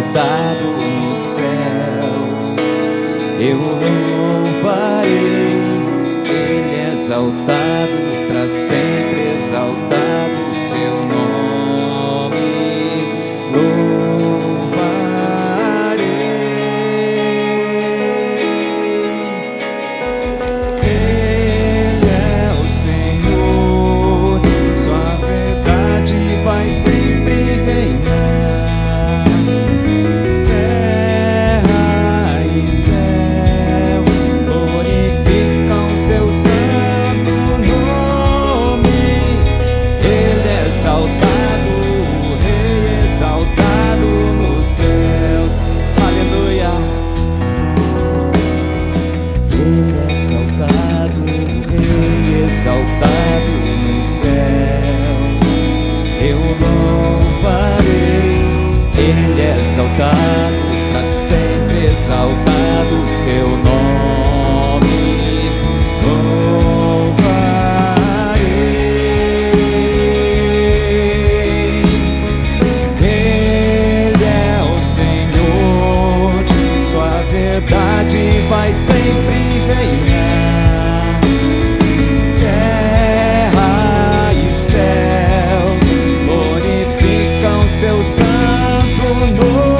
exaltado nos céus. Eu louvarei, Ele é exaltado, para sempre exaltado o seu nome. Exaltado, para sempre exaltado o seu nome. Louvarei. Ele é o Senhor, sua verdade vai sempre reinar. Terra e céus glorificam seu santo nome.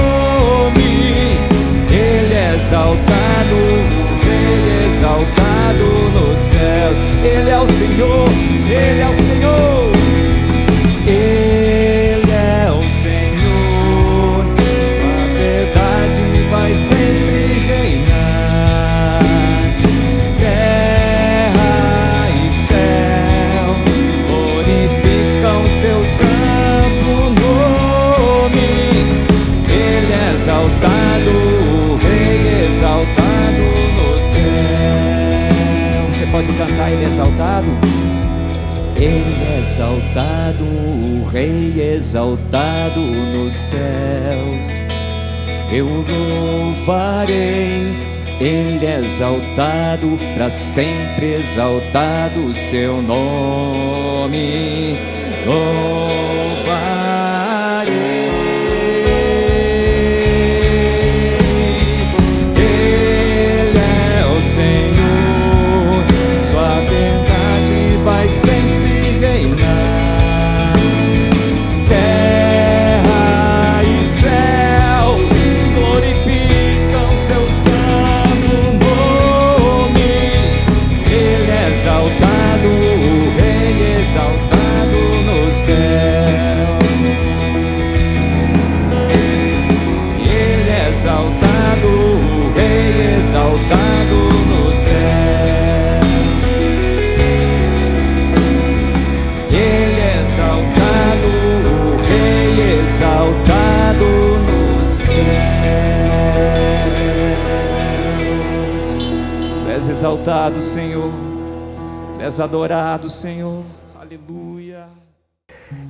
Ele é exaltado, o Rei exaltado nos céus. Ele é o Senhor, Ele é o Senhor. Ele é o Senhor, a verdade vai sempre reinar. Terra e céus glorificam seu santo nome. Ele é exaltado, o Rei exaltado no céu. Você pode cantar, Ele é exaltado. Ele é exaltado, o Rei exaltado nos céus. Eu louvarei, Ele é exaltado, para sempre exaltado o seu nome. Louvarei. Vai sempre reinar. Terra e céu glorificam seu santo nome. Ele é exaltado, o Rei exaltado no céu. Ele é exaltado, o Rei exaltado no céu. Exaltado nos céus. Tu és exaltado, Senhor. Tu és adorado, Senhor. Aleluia.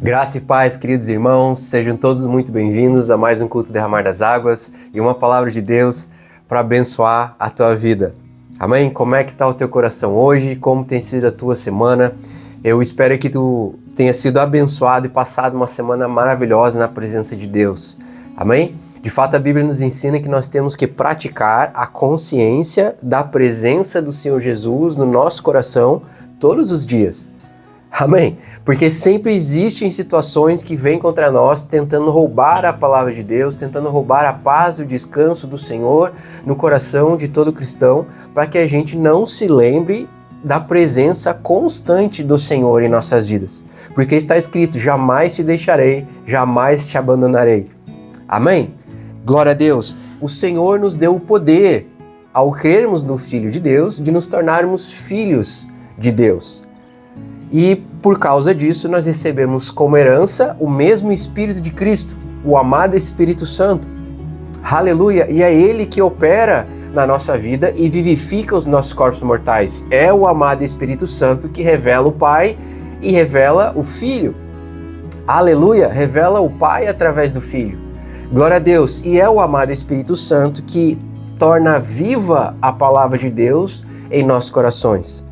Graça e paz, queridos irmãos. Sejam todos muito bem-vindos a mais um culto Derramar das Águas e uma palavra de Deus para abençoar a tua vida. Amém? Como é que está o teu coração hoje? Como tem sido a tua semana? Eu espero que tu tenha sido abençoado e passado uma semana maravilhosa na presença de Deus. Amém? De fato, a Bíblia nos ensina que nós temos que praticar a consciência da presença do Senhor Jesus no nosso coração todos os dias. Amém? Porque sempre existem situações que vêm contra nós tentando roubar a palavra de Deus, tentando roubar a paz e o descanso do Senhor no coração de todo cristão, para que a gente não se lembre da presença constante do Senhor em nossas vidas. Porque está escrito, jamais te deixarei, jamais te abandonarei. Amém? Glória a Deus. O Senhor nos deu o poder, ao crermos no Filho de Deus, de nos tornarmos filhos de Deus. E por causa disso nós recebemos como herança o mesmo Espírito de Cristo, o amado Espírito Santo. Aleluia! E é Ele que opera na nossa vida e vivifica os nossos corpos mortais. É o amado Espírito Santo que revela o Pai e revela o Filho. Aleluia! Revela o Pai através do Filho. Glória a Deus! E é o amado Espírito Santo que torna viva a palavra de Deus em nossos corações.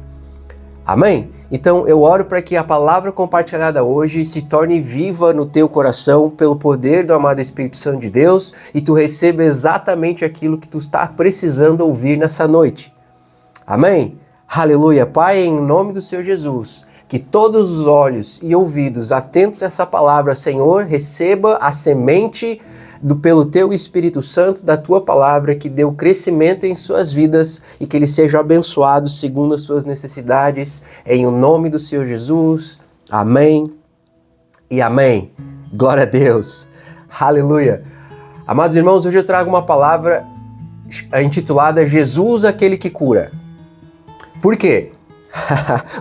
Amém? Então eu oro para que a palavra compartilhada hoje se torne viva no teu coração pelo poder do amado Espírito Santo de Deus e tu receba exatamente aquilo que tu está precisando ouvir nessa noite. Amém? Aleluia. Pai, em nome do Senhor Jesus, que todos os olhos e ouvidos atentos a essa palavra, Senhor, receba a semente pelo teu Espírito Santo da tua palavra, que dê o crescimento em suas vidas e que eles sejam abençoados segundo as suas necessidades, em o nome do Senhor Jesus. Amém e amém. Glória a Deus. Aleluia. Amados irmãos, hoje eu trago uma palavra intitulada Jesus, aquele que cura. Por quê?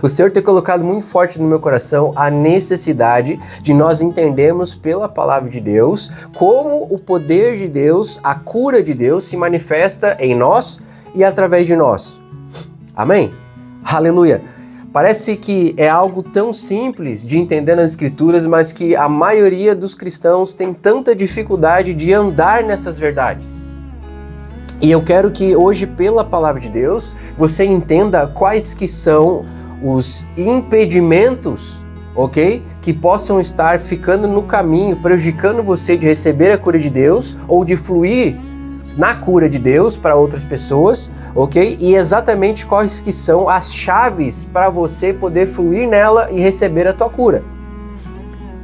O Senhor tem colocado muito forte no meu coração a necessidade de nós entendermos pela palavra de Deus como o poder de Deus, a cura de Deus se manifesta em nós e através de nós. Amém? Aleluia! Parece que é algo tão simples de entender nas Escrituras, mas que a maioria dos cristãos tem tanta dificuldade de andar nessas verdades. E eu quero que hoje, pela palavra de Deus, você entenda quais que são os impedimentos, ok? Que possam estar ficando no caminho, prejudicando você de receber a cura de Deus ou de fluir na cura de Deus para outras pessoas, ok? E exatamente quais que são as chaves para você poder fluir nela e receber a tua cura.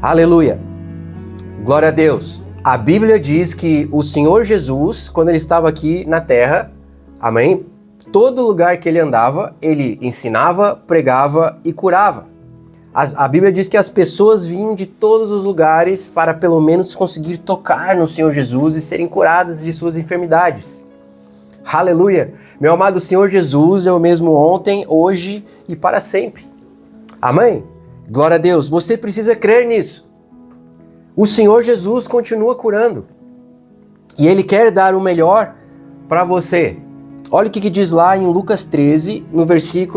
Aleluia! Glória a Deus! A Bíblia diz que o Senhor Jesus, quando ele estava aqui na terra, amém? Todo lugar que ele andava, ele ensinava, pregava e curava. A Bíblia diz que as pessoas vinham de todos os lugares para pelo menos conseguir tocar no Senhor Jesus e serem curadas de suas enfermidades. Aleluia! Meu amado Senhor Jesus é o mesmo ontem, hoje e para sempre. Amém? Glória a Deus. Você precisa crer nisso. O Senhor Jesus continua curando e Ele quer dar o melhor para você. Olha o que diz lá em Lucas 13,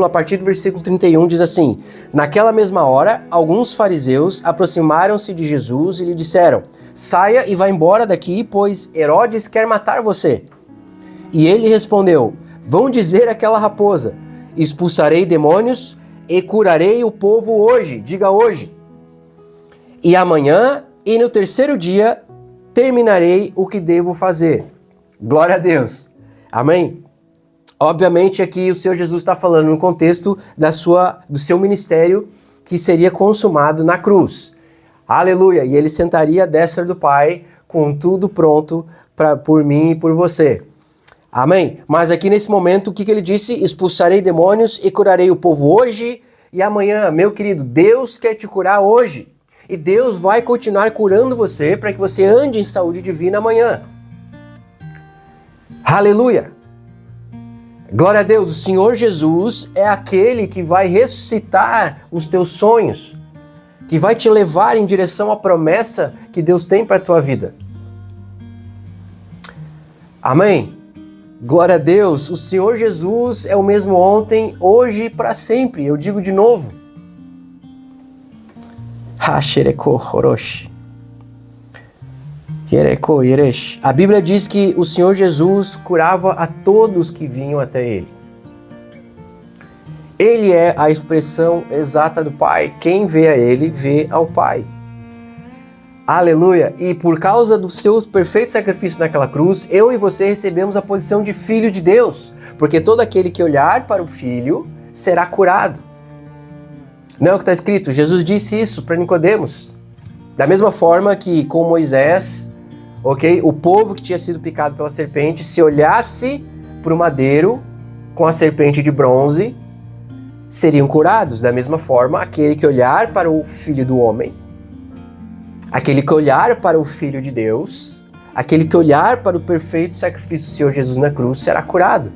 a partir do versículo 31, diz assim: Naquela mesma hora, alguns fariseus aproximaram-se de Jesus e lhe disseram: Saia e vá embora daqui, pois Herodes quer matar você. E ele respondeu: Vão dizer àquela raposa: Expulsarei demônios e curarei o povo hoje, diga hoje. E amanhã e no terceiro dia terminarei o que devo fazer. Glória a Deus. Amém? Obviamente aqui o Senhor Jesus está falando no contexto do seu ministério que seria consumado na cruz. Aleluia! E ele sentaria à destra do Pai com tudo pronto por mim e por você. Amém? Mas aqui nesse momento o que ele disse? Expulsarei demônios e curarei o povo hoje e amanhã. Meu querido, Deus quer te curar hoje. E Deus vai continuar curando você para que você ande em saúde divina amanhã. Aleluia! Glória a Deus, o Senhor Jesus é aquele que vai ressuscitar os teus sonhos, que vai te levar em direção à promessa que Deus tem para a tua vida. Amém? Glória a Deus, o Senhor Jesus é o mesmo ontem, hoje e para sempre. Eu digo de novo. A Bíblia diz que o Senhor Jesus curava a todos que vinham até Ele. Ele é a expressão exata do Pai. Quem vê a Ele, vê ao Pai. Aleluia! E por causa do seu perfeito sacrifício naquela cruz, eu e você recebemos a posição de filho de Deus. Porque todo aquele que olhar para o Filho será curado. Não é o que está escrito? Jesus disse isso para Nicodemos. Da mesma forma que com Moisés, ok? O povo que tinha sido picado pela serpente, se olhasse para o madeiro com a serpente de bronze, seriam curados. Da mesma forma, aquele que olhar para o Filho do Homem, aquele que olhar para o Filho de Deus, aquele que olhar para o perfeito sacrifício do Senhor Jesus na cruz, será curado.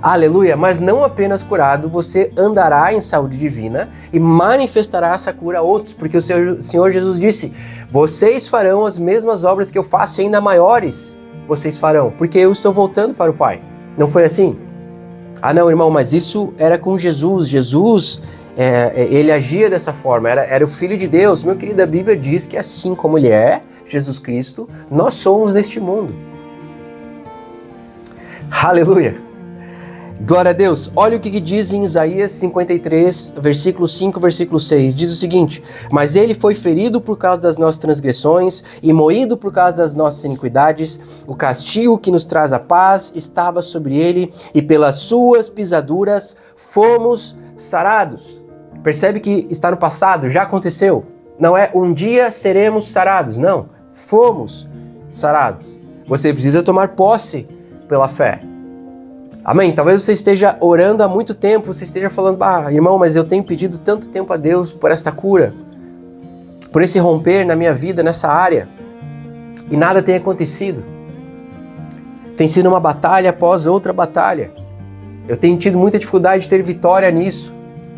Aleluia, mas não apenas curado, você andará em saúde divina e manifestará essa cura a outros, porque o Senhor Jesus disse: vocês farão as mesmas obras que eu faço e ainda maiores vocês farão, porque eu estou voltando para o Pai. Não foi assim? Ah não, irmão, mas isso era com Jesus. Jesus, ele agia dessa forma, era o Filho de Deus. Meu querido, a Bíblia diz que assim como Ele é, Jesus Cristo, nós somos neste mundo. Aleluia! Glória a Deus. Olha o que diz em Isaías 53, versículo 5, versículo 6. Diz o seguinte: mas ele foi ferido por causa das nossas transgressões e moído por causa das nossas iniquidades. O castigo que nos traz a paz estava sobre ele, e pelas suas pisaduras fomos sarados. Percebe que está no passado, já aconteceu. Não é um dia seremos sarados, não. Fomos sarados. Você precisa tomar posse pela fé. Amém? Talvez você esteja orando há muito tempo, você esteja falando: irmão, mas eu tenho pedido tanto tempo a Deus por esta cura, por esse romper na minha vida, nessa área, e nada tem acontecido. Tem sido uma batalha após outra batalha. Eu tenho tido muita dificuldade de ter vitória nisso,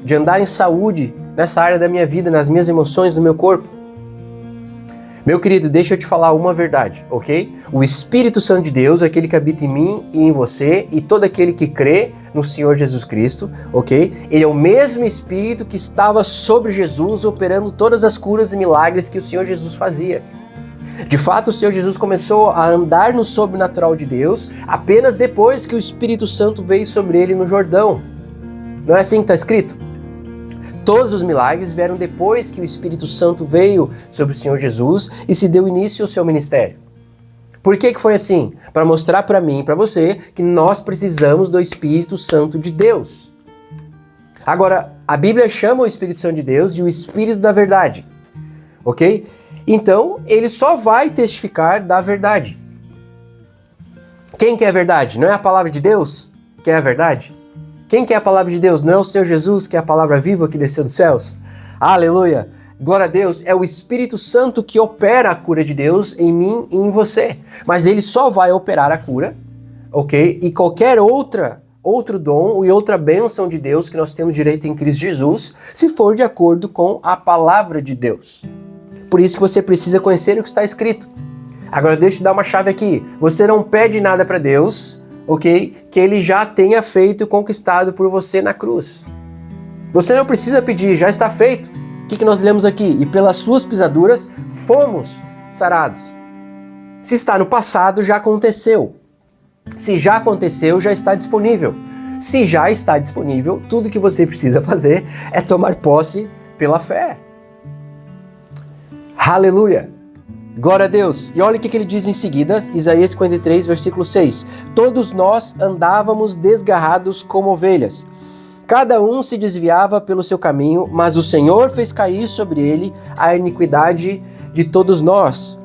de andar em saúde nessa área da minha vida, nas minhas emoções, no meu corpo. Meu querido, deixa eu te falar uma verdade, ok? O Espírito Santo de Deus, aquele que habita em mim e em você, e todo aquele que crê no Senhor Jesus Cristo, ok? Ele é o mesmo Espírito que estava sobre Jesus, operando todas as curas e milagres que o Senhor Jesus fazia. De fato, o Senhor Jesus começou a andar no sobrenatural de Deus apenas depois que o Espírito Santo veio sobre ele no Jordão. Não é assim que está escrito? Todos os milagres vieram depois que o Espírito Santo veio sobre o Senhor Jesus e se deu início ao seu ministério. Por que foi assim? Para mostrar para mim e para você que nós precisamos do Espírito Santo de Deus. Agora, a Bíblia chama o Espírito Santo de Deus de o Espírito da verdade, ok? Então, ele só vai testificar da verdade. Quem que é a verdade? Não é a palavra de Deus que é a verdade? Quem que é a palavra de Deus? Não é o Senhor Jesus, que é a palavra viva que desceu dos céus? Aleluia! Glória a Deus! É o Espírito Santo que opera a cura de Deus em mim e em você. Mas ele só vai operar a cura, ok? E qualquer outro dom e outra bênção de Deus que nós temos direito em Cristo Jesus, se for de acordo com a palavra de Deus. Por isso que você precisa conhecer o que está escrito. Agora deixa eu te dar uma chave aqui. Você não pede nada para Deus, ok? Que ele já tenha feito e conquistado por você na cruz. Você não precisa pedir, já está feito. O que nós lemos aqui? E pelas suas pisaduras fomos sarados. Se está no passado, já aconteceu. Se já aconteceu, já está disponível. Se já está disponível, tudo que você precisa fazer é tomar posse pela fé. Aleluia! Glória a Deus! E olha o que ele diz em seguida, Isaías 53, versículo 6. Todos nós andávamos desgarrados como ovelhas. Cada um se desviava pelo seu caminho, mas o Senhor fez cair sobre ele a iniquidade de todos nós.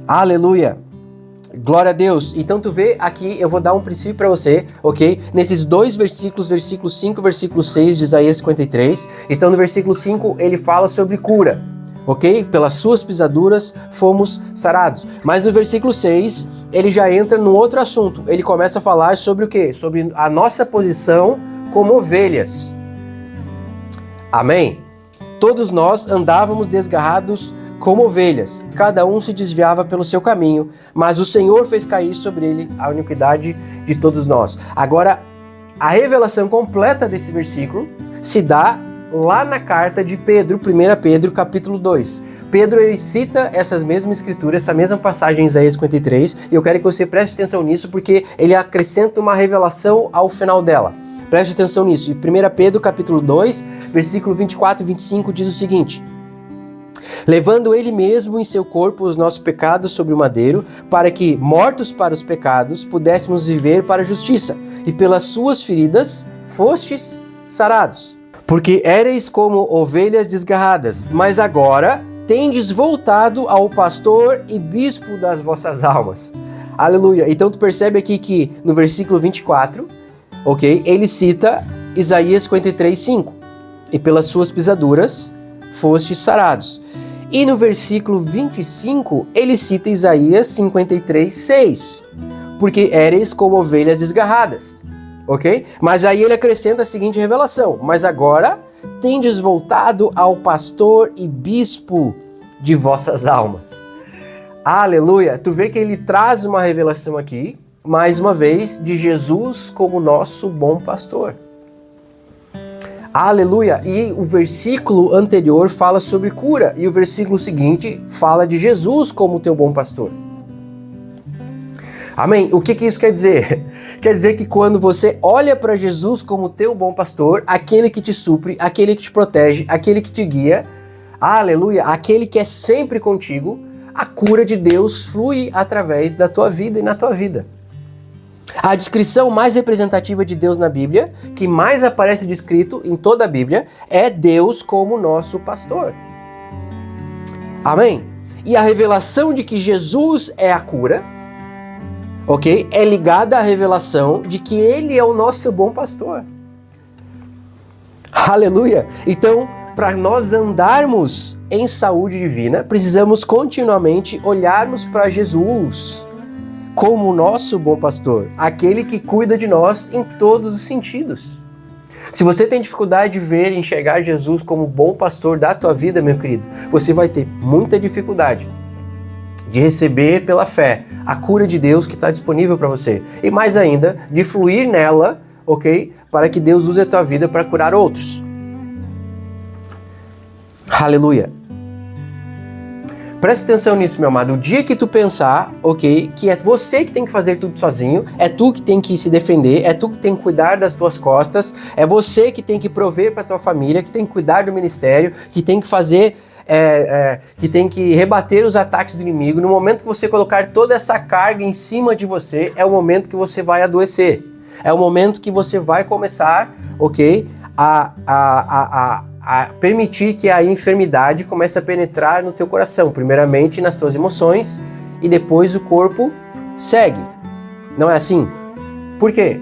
Aleluia! Glória a Deus! Então tu vê aqui, eu vou dar um princípio para você, ok? Nesses dois versículos, versículo 5 e versículo 6 de Isaías 53. Então no versículo 5 ele fala sobre cura. Ok? Pelas suas pisaduras fomos sarados. Mas no versículo 6, ele já entra num outro assunto. Ele começa a falar sobre o quê? Sobre a nossa posição como ovelhas. Amém? Todos nós andávamos desgarrados como ovelhas. Cada um se desviava pelo seu caminho, mas o Senhor fez cair sobre ele a iniquidade de todos nós. Agora, a revelação completa desse versículo se dá lá na carta de Pedro, 1 Pedro, capítulo 2. Pedro, ele cita essas mesmas escrituras, essa mesma passagem em Isaías 53, e eu quero que você preste atenção nisso, porque ele acrescenta uma revelação ao final dela. Preste atenção nisso. 1 Pedro, capítulo 2, versículo 24 e 25, diz o seguinte: levando ele mesmo em seu corpo os nossos pecados sobre o madeiro, para que, mortos para os pecados, pudéssemos viver para a justiça, e pelas suas feridas fostes sarados. Porque éreis como ovelhas desgarradas, mas agora tendes voltado ao pastor e bispo das vossas almas. Aleluia! Então tu percebe aqui que no versículo 24, ok? Ele cita Isaías 53, 5. E pelas suas pisaduras fostes sarados. E no versículo 25, ele cita Isaías 53, 6. Porque éreis como ovelhas desgarradas. Ok? Mas aí ele acrescenta a seguinte revelação: mas agora tendes voltado ao pastor e bispo de vossas almas. Aleluia! Tu vê que ele traz uma revelação aqui, mais uma vez, de Jesus como nosso bom pastor. Aleluia! E o versículo anterior fala sobre cura, e o versículo seguinte fala de Jesus como teu bom pastor. Amém? O que isso quer dizer? Quer dizer que quando você olha para Jesus como teu bom pastor, aquele que te supre, aquele que te protege, aquele que te guia, aleluia, aquele que é sempre contigo, a cura de Deus flui através da tua vida e na tua vida. A descrição mais representativa de Deus na Bíblia, que mais aparece descrito em toda a Bíblia, é Deus como nosso pastor. Amém? E a revelação de que Jesus é a cura, ok? É ligada à revelação de que Ele é o nosso bom pastor. Aleluia! Então, para nós andarmos em saúde divina, precisamos continuamente olharmos para Jesus como o nosso bom pastor, aquele que cuida de nós em todos os sentidos. Se você tem dificuldade de ver e enxergar Jesus como bom pastor da tua vida, meu querido, você vai ter muita dificuldade de receber pela fé a cura de Deus que está disponível para você. E mais ainda, de fluir nela, ok? Para que Deus use a tua vida para curar outros. Aleluia! Presta atenção nisso, meu amado. O dia que tu pensar, ok, que é você que tem que fazer tudo sozinho, é tu que tem que se defender, é tu que tem que cuidar das tuas costas, é você que tem que prover para tua família, que tem que cuidar do ministério, que tem que fazer, que tem que rebater os ataques do inimigo. No momento que você colocar toda essa carga em cima de você, é o momento que você vai adoecer. É o momento que você vai começar, ok, a permitir que a enfermidade comece a penetrar no teu coração, primeiramente nas tuas emoções e depois o corpo segue. Não é assim? Por quê?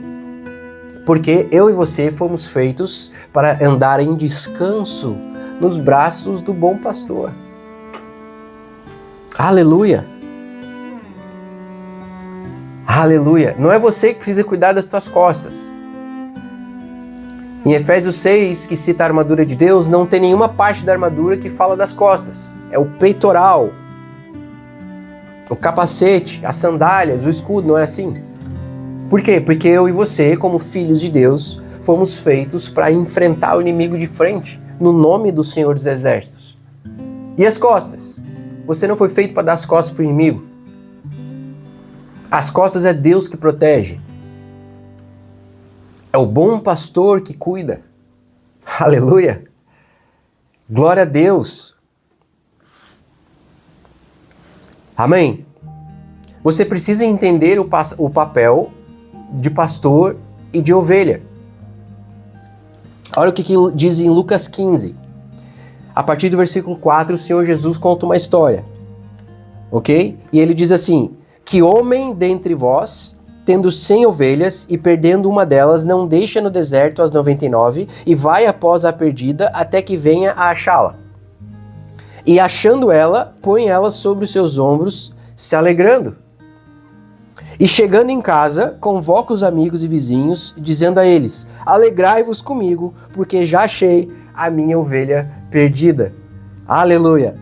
Porque eu e você fomos feitos para andar em descanso nos braços do bom pastor. Aleluia! Aleluia! Não é você que precisa cuidar das tuas costas. Em Efésios 6, que cita a armadura de Deus, não tem nenhuma parte da armadura que fala das costas. É o peitoral, o capacete, as sandálias, o escudo, não é assim? Por quê? Porque eu e você, como filhos de Deus, fomos feitos para enfrentar o inimigo de frente, no nome do Senhor dos Exércitos. E as costas? Você não foi feito para dar as costas para o inimigo. As costas é Deus que protege. É o bom pastor que cuida. Aleluia! Glória a Deus! Amém? Você precisa entender o papel de pastor e de ovelha. Olha o que diz em Lucas 15. A partir do versículo 4, o Senhor Jesus conta uma história. Ok? E ele diz assim: que homem dentre vós, tendo 100 ovelhas e perdendo uma delas, não deixa no deserto as 99 e vai após a perdida até que venha a achá-la. E achando ela, põe ela sobre os seus ombros, se alegrando. E chegando em casa, convoca os amigos e vizinhos, dizendo a eles: alegrai-vos comigo, porque já achei a minha ovelha perdida. Aleluia!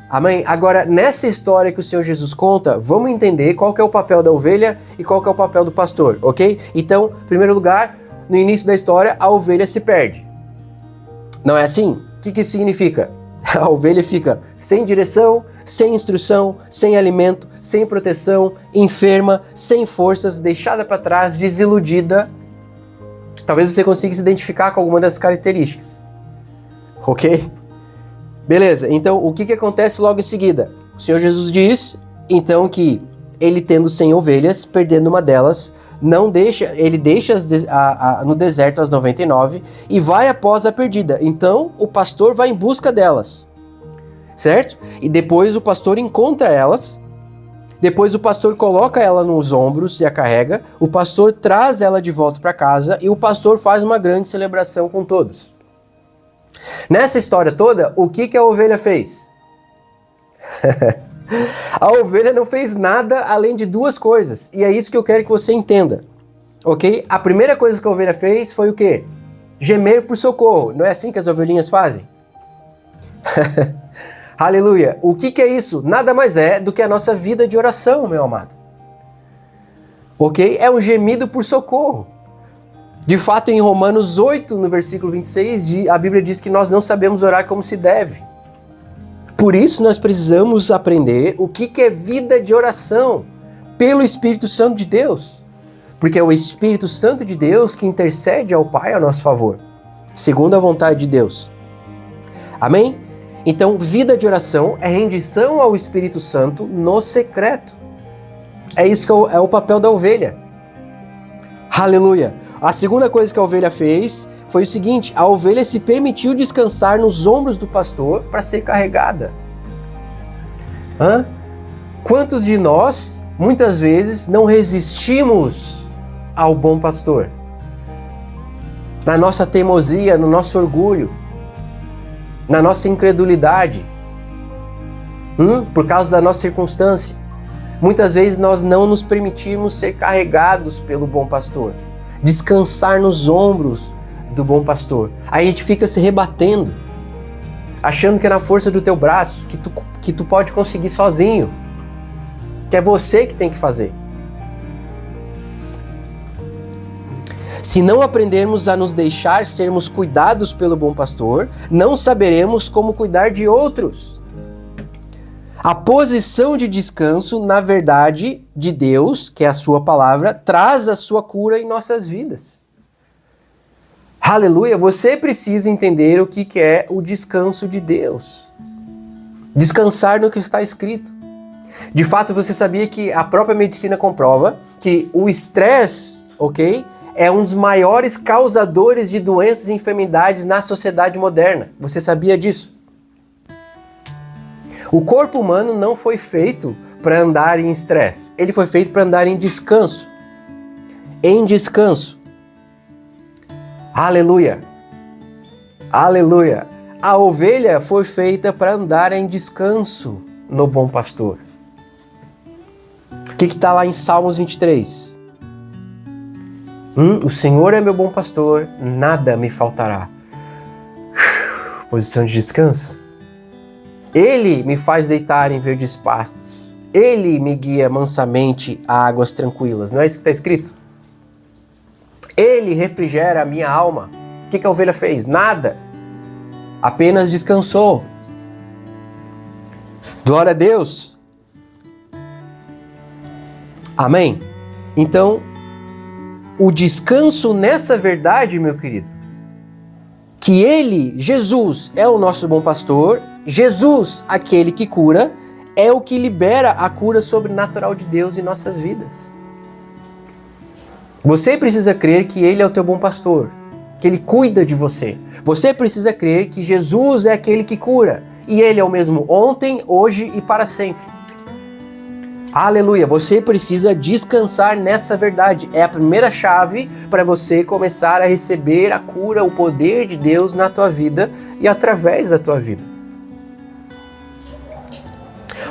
Amém? Agora, nessa história que o Senhor Jesus conta, vamos entender qual que é o papel da ovelha e qual que é o papel do pastor, ok? Então, em primeiro lugar, no início da história, a ovelha se perde. Não é assim? O que isso significa? A ovelha fica sem direção, sem instrução, sem alimento, sem proteção, enferma, sem forças, deixada para trás, desiludida. Talvez você consiga se identificar com alguma dessas características. Ok? Beleza, então o que acontece logo em seguida? O Senhor Jesus diz, então, que ele tendo 100 ovelhas, perdendo uma delas, ele deixa no deserto as 99 e vai após a perdida. Então, o pastor vai em busca delas, certo? E depois o pastor encontra elas, depois o pastor coloca ela nos ombros e a carrega, o pastor traz ela de volta para casa e o pastor faz uma grande celebração com todos. Nessa história toda, o que a ovelha fez? A ovelha não fez nada além de duas coisas, e é isso que eu quero que você entenda, ok? A primeira coisa que a ovelha fez foi o quê? Gemer por socorro. Não é assim que as ovelhinhas fazem? Aleluia! O que é isso? Nada mais é do que a nossa vida de oração, meu amado. Ok? É um gemido por socorro. De fato, em Romanos 8, no versículo 26, a Bíblia diz que nós não sabemos orar como se deve. Por isso, nós precisamos aprender o que é vida de oração pelo Espírito Santo de Deus. Porque é o Espírito Santo de Deus que intercede ao Pai a nosso favor, segundo a vontade de Deus. Amém? Então, vida de oração é rendição ao Espírito Santo no secreto. É isso que é o papel da ovelha. Aleluia! A segunda coisa que a ovelha fez foi o seguinte: a ovelha se permitiu descansar nos ombros do pastor para ser carregada. Quantos de nós, muitas vezes, não resistimos ao bom pastor? Na nossa teimosia, no nosso orgulho, na nossa incredulidade, por causa da nossa circunstância. Muitas vezes nós não nos permitimos ser carregados pelo bom pastor, descansar nos ombros do bom pastor. Aí a gente fica se rebatendo, achando que é na força do teu braço, que tu pode conseguir sozinho, que é você que tem que fazer. Se não aprendermos a nos deixar sermos cuidados pelo bom pastor, não saberemos como cuidar de outros. A posição de descanso, na verdade, de Deus, que é a sua palavra, traz a sua cura em nossas vidas. Aleluia! Você precisa entender o que é o descanso de Deus. Descansar no que está escrito. De fato, você sabia que a própria medicina comprova que o estresse, é um dos maiores causadores de doenças e enfermidades na sociedade moderna. Você sabia disso? O corpo humano não foi feito para andar em estresse. Ele foi feito para andar em descanso. Em descanso. Aleluia! Aleluia! A ovelha foi feita para andar em descanso no bom pastor. O que está lá em Salmos 23? O Senhor é meu bom pastor, nada me faltará. Posição de descanso. Ele me faz deitar em verdes pastos. Ele me guia mansamente a águas tranquilas. Não é isso que está escrito? Ele refrigera a minha alma. O que a ovelha fez? Nada. Apenas descansou. Glória a Deus. Amém? Então, o descanso nessa verdade, meu querido, que Ele, Jesus, é o nosso bom pastor, Jesus, aquele que cura, é o que libera a cura sobrenatural de Deus em nossas vidas. Você precisa crer que Ele é o teu bom pastor, que Ele cuida de você. Você precisa crer que Jesus é aquele que cura, e Ele é o mesmo ontem, hoje e para sempre. Aleluia! Você precisa descansar nessa verdade. É a primeira chave para você começar a receber a cura, o poder de Deus na tua vida e através da tua vida.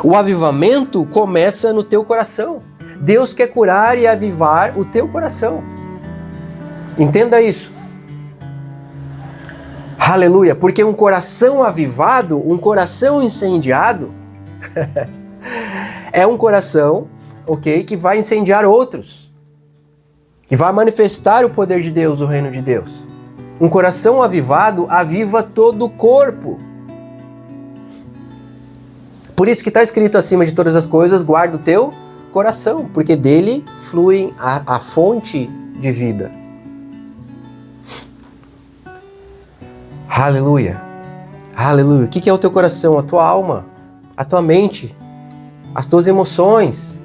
O avivamento começa no teu coração. Deus quer curar e avivar o teu coração. Entenda isso. Aleluia! Porque um coração avivado, um coração incendiado, é um coração, que vai incendiar outros. Que vai manifestar o poder de Deus, o reino de Deus. Um coração avivado aviva todo o corpo. Por isso que está escrito acima de todas as coisas, guarda o teu coração, porque dele flui a fonte de vida. Aleluia! Aleluia! O que é o teu coração? A tua alma, a tua mente, as tuas emoções.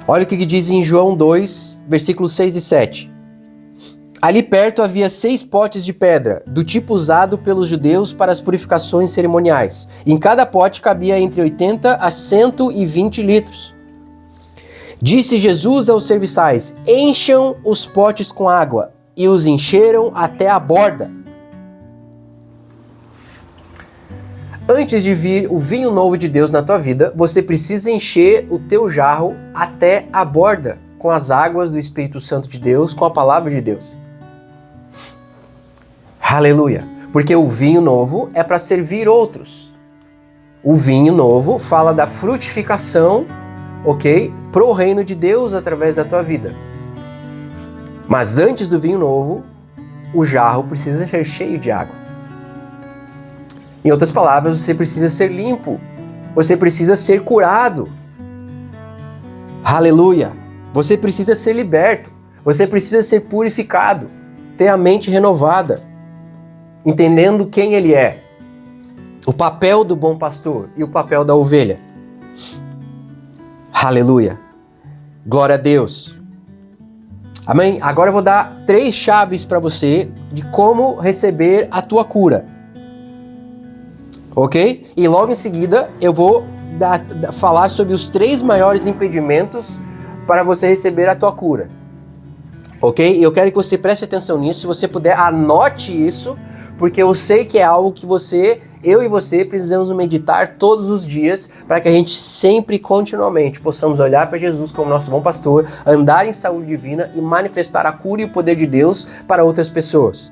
Olha o que diz em João 2, versículos 6 e 7. Ali perto havia 6 potes de pedra, do tipo usado pelos judeus para as purificações cerimoniais. Em cada pote cabia entre 80 a 120 litros. Disse Jesus aos serviçais: encham os potes com água, e os encheram até a borda. Antes de vir o vinho novo de Deus na tua vida, você precisa encher o teu jarro até a borda com as águas do Espírito Santo de Deus, com a palavra de Deus. Aleluia! Porque o vinho novo é para servir outros. O vinho novo fala da frutificação, pro reino de Deus através da tua vida. Mas antes do vinho novo, o jarro precisa ser cheio de água. Em outras palavras, você precisa ser limpo. Você precisa ser curado. Aleluia! Você precisa ser liberto, você precisa ser purificado, ter a mente renovada, entendendo quem Ele é, o papel do bom pastor e o papel da ovelha. Aleluia! Glória a Deus! Amém? Agora eu vou dar 3 chaves para você de como receber a tua cura. Ok? E logo em seguida eu vou falar sobre os 3 maiores impedimentos para você receber a tua cura. Ok? Eu quero que você preste atenção nisso. Se você puder, anote isso, porque eu sei que é algo que eu e você precisamos meditar todos os dias para que a gente sempre, continuamente, possamos olhar para Jesus como nosso bom pastor, andar em saúde divina e manifestar a cura e o poder de Deus para outras pessoas.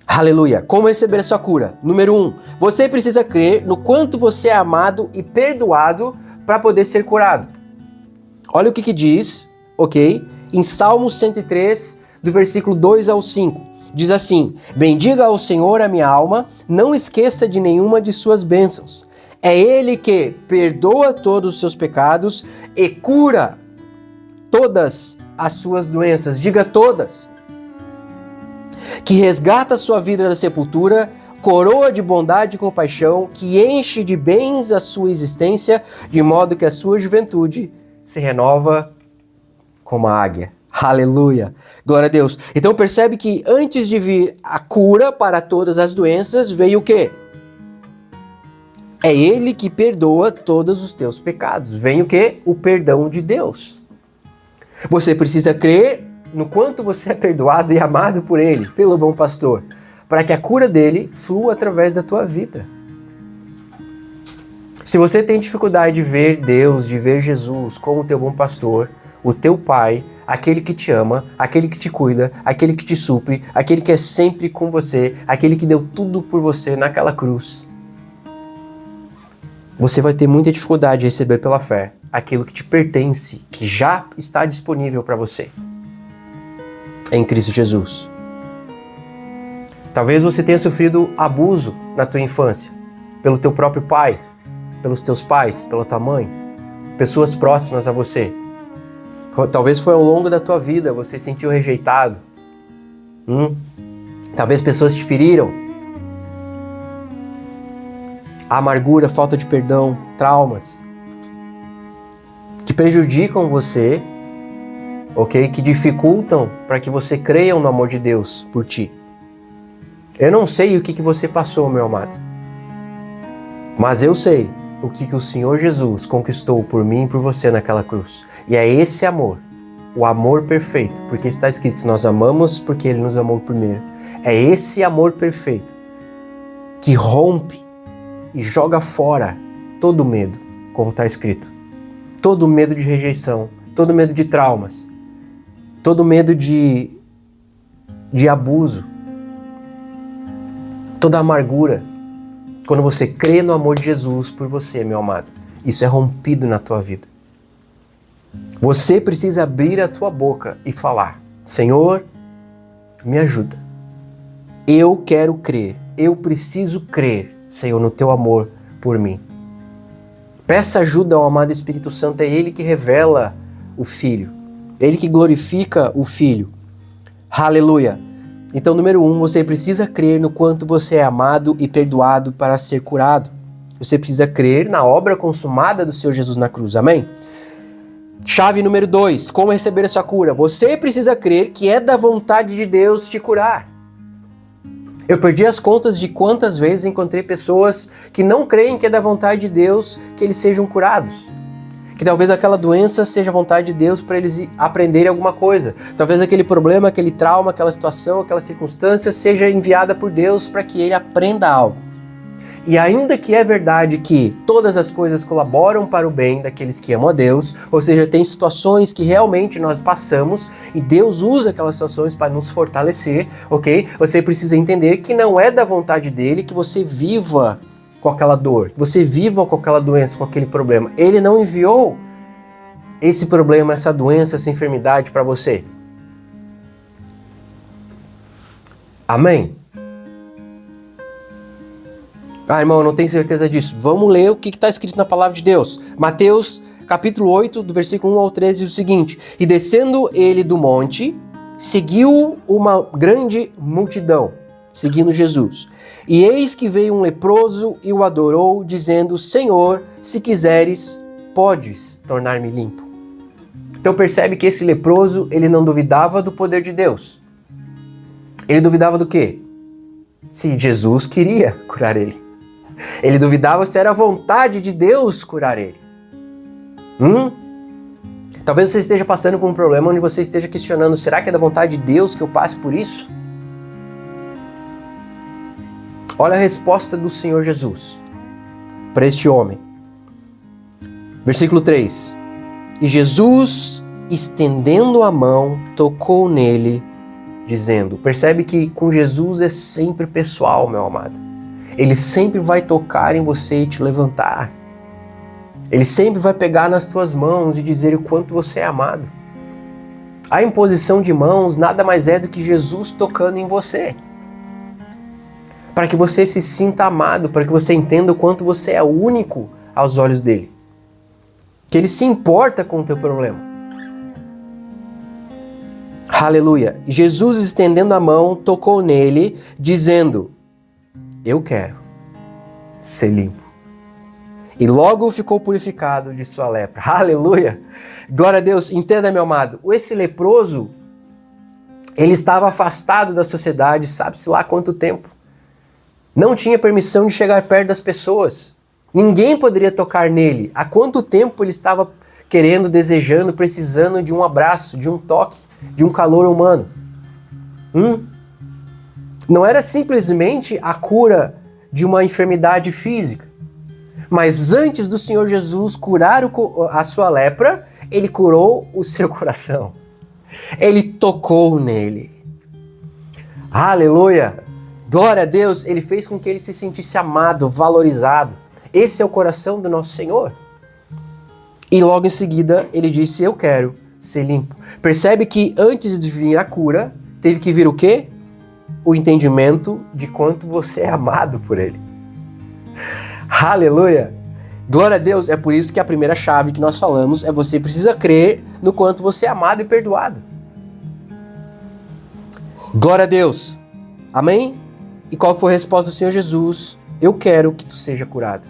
Aleluia! Como receber a sua cura? Número 1, você precisa crer no quanto você é amado e perdoado para poder ser curado. Olha o que diz, ok? Em Salmo 103, do versículo 2 ao 5. Diz assim: bendiga ao Senhor a minha alma, não esqueça de nenhuma de suas bênçãos. É Ele que perdoa todos os seus pecados e cura todas as suas doenças. Diga todas. Que resgata a sua vida da sepultura, coroa de bondade e compaixão, que enche de bens a sua existência, de modo que a sua juventude se renova como a águia. Aleluia! Glória a Deus! Então percebe que antes de vir a cura para todas as doenças, veio o quê? É Ele que perdoa todos os teus pecados. Vem o quê? O perdão de Deus. Você precisa crer no quanto você é perdoado e amado por Ele, pelo bom pastor, para que a cura dele flua através da tua vida. Se você tem dificuldade de ver Deus, de ver Jesus como teu bom pastor, o teu pai, aquele que te ama, aquele que te cuida, aquele que te supre, aquele que é sempre com você, aquele que deu tudo por você naquela cruz, você vai ter muita dificuldade de receber pela fé aquilo que te pertence, que já está disponível para você em Cristo Jesus. Talvez você tenha sofrido abuso na tua infância, pelo teu próprio pai, pelos teus pais, pela tua mãe, pessoas próximas a você. Talvez foi ao longo da tua vida, você se sentiu rejeitado. Talvez pessoas te feriram. Amargura, falta de perdão, traumas que prejudicam você, ok? Que dificultam para que você creia no amor de Deus por ti. Eu não sei o que você passou, meu amado, mas eu sei o que o Senhor Jesus conquistou por mim e por você naquela cruz. E é esse amor, o amor perfeito, porque está escrito, nós amamos porque Ele nos amou primeiro. É esse amor perfeito que rompe e joga fora todo medo, como está escrito. Todo medo de rejeição, todo medo de traumas, todo medo de abuso, toda amargura. Quando você crê no amor de Jesus por você, meu amado, isso é rompido na tua vida. Você precisa abrir a tua boca e falar: Senhor, me ajuda. Eu quero crer, eu preciso crer, Senhor, no teu amor por mim. Peça ajuda ao amado Espírito Santo, é Ele que revela o Filho, é Ele que glorifica o Filho. Aleluia! Então, número 1, você precisa crer no quanto você é amado e perdoado para ser curado. Você precisa crer na obra consumada do Senhor Jesus na cruz, amém? Chave número 2, como receber essa cura? Você precisa crer que é da vontade de Deus te curar. Eu perdi as contas de quantas vezes encontrei pessoas que não creem que é da vontade de Deus que eles sejam curados. Que talvez aquela doença seja a vontade de Deus para eles aprenderem alguma coisa. Talvez aquele problema, aquele trauma, aquela situação, aquela circunstância seja enviada por Deus para que ele aprenda algo. E ainda que é verdade que todas as coisas colaboram para o bem daqueles que amam a Deus, ou seja, tem situações que realmente nós passamos e Deus usa aquelas situações para nos fortalecer, ok? Você precisa entender que não é da vontade dele que você viva com aquela dor, que você viva com aquela doença, com aquele problema. Ele não enviou esse problema, essa doença, essa enfermidade para você. Amém? Ah, irmão, eu não tenho certeza disso. Vamos ler o que está escrito na palavra de Deus. Mateus capítulo 8, do versículo 1 ao 13, diz o seguinte: E descendo ele do monte, seguiu uma grande multidão, seguindo Jesus. E eis que veio um leproso e o adorou, dizendo: Senhor, se quiseres, podes tornar-me limpo. Então percebe que esse leproso, ele não duvidava do poder de Deus. Ele duvidava do quê? Se Jesus queria curar ele. Ele duvidava se era vontade de Deus curar ele. Talvez você esteja passando por um problema onde você esteja questionando: será que é da vontade de Deus que eu passe por isso? Olha a resposta do Senhor Jesus para este homem. Versículo 3. E Jesus, estendendo a mão, tocou nele, dizendo... Percebe que com Jesus é sempre pessoal, meu amado. Ele sempre vai tocar em você e te levantar. Ele sempre vai pegar nas tuas mãos e dizer o quanto você é amado. A imposição de mãos nada mais é do que Jesus tocando em você. Para que você se sinta amado, para que você entenda o quanto você é único aos olhos dele. Que ele se importa com o teu problema. Aleluia. Jesus, estendendo a mão, tocou nele, dizendo: Eu quero ser limpo. E logo ficou purificado de sua lepra. Aleluia! Glória a Deus. Entenda, meu amado, esse leproso, ele estava afastado da sociedade, sabe-se lá quanto tempo. Não tinha permissão de chegar perto das pessoas. Ninguém poderia tocar nele. Há quanto tempo ele estava querendo, desejando, precisando de um abraço, de um toque, de um calor humano. Não era simplesmente a cura de uma enfermidade física. Mas antes do Senhor Jesus curar a sua lepra, ele curou o seu coração. Ele tocou nele. Aleluia! Glória a Deus! Ele fez com que ele se sentisse amado, valorizado. Esse é o coração do nosso Senhor. E logo em seguida ele disse: Eu quero ser limpo. Percebe que antes de vir a cura, teve que vir o quê? O entendimento de quanto você é amado por ele. Aleluia! Glória a Deus! É por isso que a primeira chave que nós falamos é: você precisa crer no quanto você é amado e perdoado. Glória a Deus! Amém? E qual foi a resposta do Senhor Jesus? Eu quero que tu seja curado.